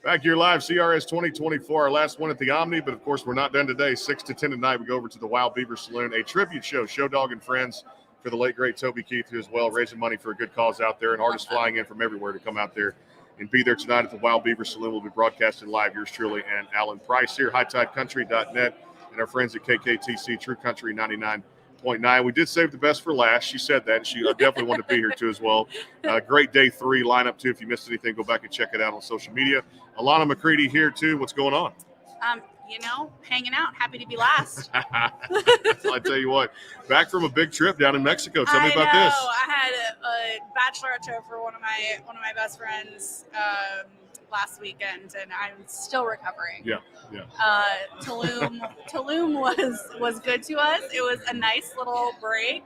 Back here live, CRS 2024, our last one at the Omni, but of course we're not done today. 6 to 10 tonight, we go over to the Wild Beaver Saloon, a tribute show, Show Dog and Friends for the late, great Toby Keith as well, raising money for a good cause out there, and artists flying in from everywhere to come out there and be there tonight at the Wild Beaver Saloon. We'll be broadcasting live, yours truly, and Alan Price here, hightidecountry.net, and our friends at KKTC, True Country 99.9. We did save the best for last. She said that. She definitely wanted to be here too as well. Great day 3 lineup too. If you missed anything, go back and check it out on social media. Alannah McCready here too. What's going on? Hanging out. Happy to be last. I tell you what, back from a big trip down in Mexico. Tell me about this. I had a bachelorette show for one of my best friends last weekend, and I'm still recovering. Yeah. Tulum was good to us. It was a nice little break,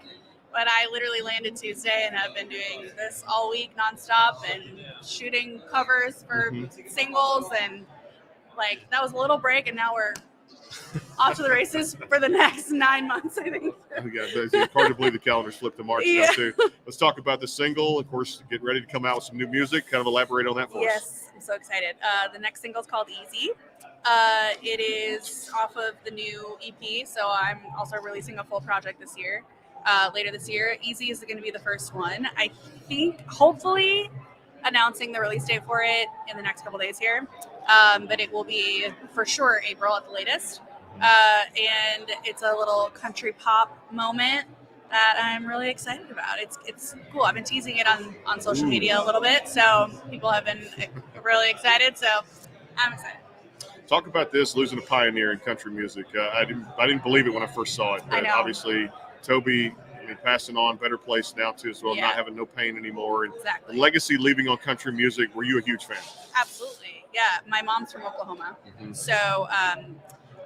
but I literally landed Tuesday and have been doing this all week nonstop and shooting covers for singles, and that was a little break, and now we're off to the races for the next 9 months, I think. It's hard to believe the calendar's flipped to March now, too. Let's talk about the single. Of course, get ready to come out with some new music. Kind of elaborate on that for us. Yes, I'm so excited. The next single is called Easy. It is off of the new EP, so I'm also releasing a full project this year, later this year. Easy is going to be the first one. I think, hopefully, announcing the release date for it in the next couple days here. But it will be for sure April at the latest. And it's a little country pop moment that I'm really excited about. It's cool. I've been teasing it on social media a little bit, so people have been really excited. So I'm excited. Talk about this, losing a pioneer in country music. I didn't believe it when I first saw it. But obviously, Toby, passing on, better place now too as well, not having no pain anymore. And exactly. The legacy leaving on country music. Were you a huge fan? Absolutely. Yeah. My mom's from Oklahoma. So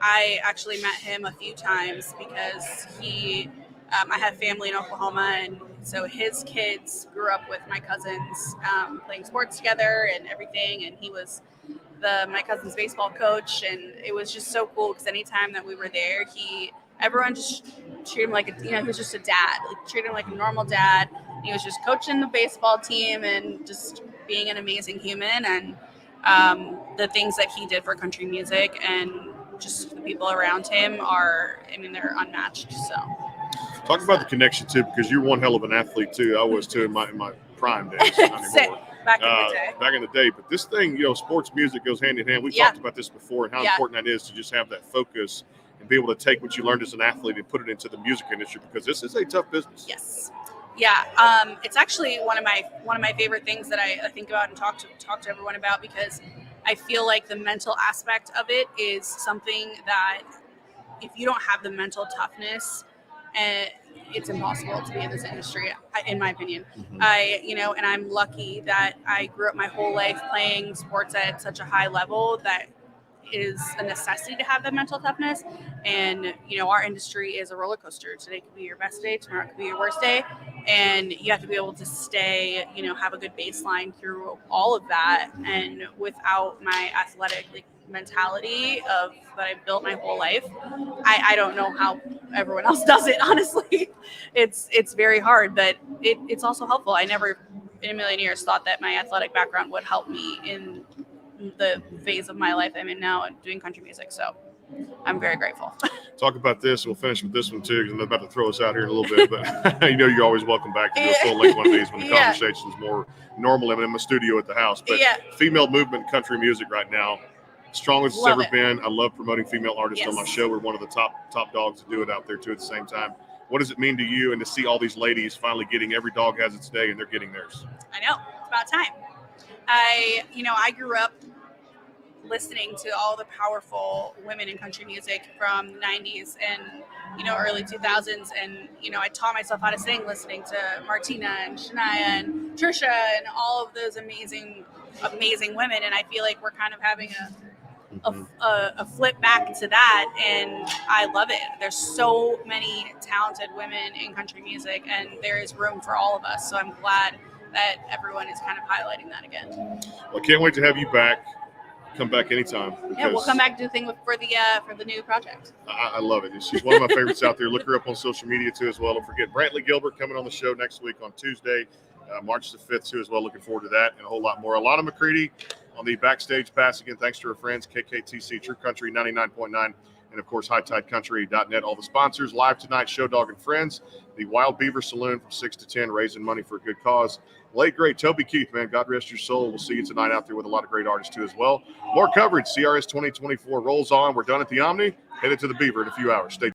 I actually met him a few times because I have family in Oklahoma, and so his kids grew up with my cousins playing sports together and everything, and he was my cousin's baseball coach, and it was just so cool because anytime that we were there, everyone just treated him like he was just a dad, treated him like a normal dad. He was just coaching the baseball team and just being an amazing human, and the things that he did for country music and just the people around him they're unmatched. So talk about the connection too, because you're one hell of an athlete too. I was too in my prime days. Back in the day. But this thing, sports music goes hand in hand. We've talked about this before and how important that is to just have that focus and be able to take what you learned as an athlete and put it into the music industry, because this is a tough business. Yes. Yeah. It's actually one of my favorite things that I think about and talk to everyone about, because I feel like the mental aspect of it is something that if you don't have the mental toughness, it's impossible to be in this industry, in my opinion. And I'm lucky that I grew up my whole life playing sports at such a high level that is a necessity to have that mental toughness. And, our industry is a roller coaster. Today could be your best day, tomorrow could be your worst day. And you have to be able to stay, have a good baseline through all of that. And without my athletic mentality that I built my whole life, I don't know how everyone else does it, honestly. It's very hard, but it's also helpful. I never in a million years thought that my athletic background would help me in the phase of my life I'm in now and doing country music. So I'm very grateful. Talk about this. We'll finish with this one too, because I'm about to throw us out here in a little bit. But you're always welcome back to do a full length one of these when the conversation's more normal. I'm in my studio at the house. But female movement in country music right now, strong as it's ever been. I love promoting female artists on my show. We're one of the top dogs to do it out there too at the same time. What does it mean to you and to see all these ladies finally getting, every dog has its day and they're getting theirs? I know. It's about time. I grew up listening to all the powerful women in country music from the 90s and, early 2000s. And, I taught myself how to sing listening to Martina and Shania and Trisha and all of those amazing women. And I feel like we're kind of having a flip back to that. And I love it. There's so many talented women in country music, and there is room for all of us. So I'm glad that everyone is kind of highlighting that again. Well, I can't wait to have you back. Come back anytime. Yeah, we'll come back to do thing for the new project. I love it. She's one of my favorites out there. Look her up on social media too as well. Don't forget Brantley Gilbert coming on the show next week on Tuesday, March the 5th too as well. Looking forward to that and a whole lot more. Alannah McCready, on the backstage pass. Again, thanks to our friends, KKTC, True Country 99.9, and of course, HighTideCountry.net. All the sponsors live tonight, Show Dog and Friends, the Wild Beaver Saloon from 6 to 10, raising money for a good cause. Late great Toby Keith, man, God rest your soul. We'll see you tonight out there with a lot of great artists too as well. More coverage. CRS 2024 rolls on. We're done at the Omni. Headed to the Beaver in a few hours. Stay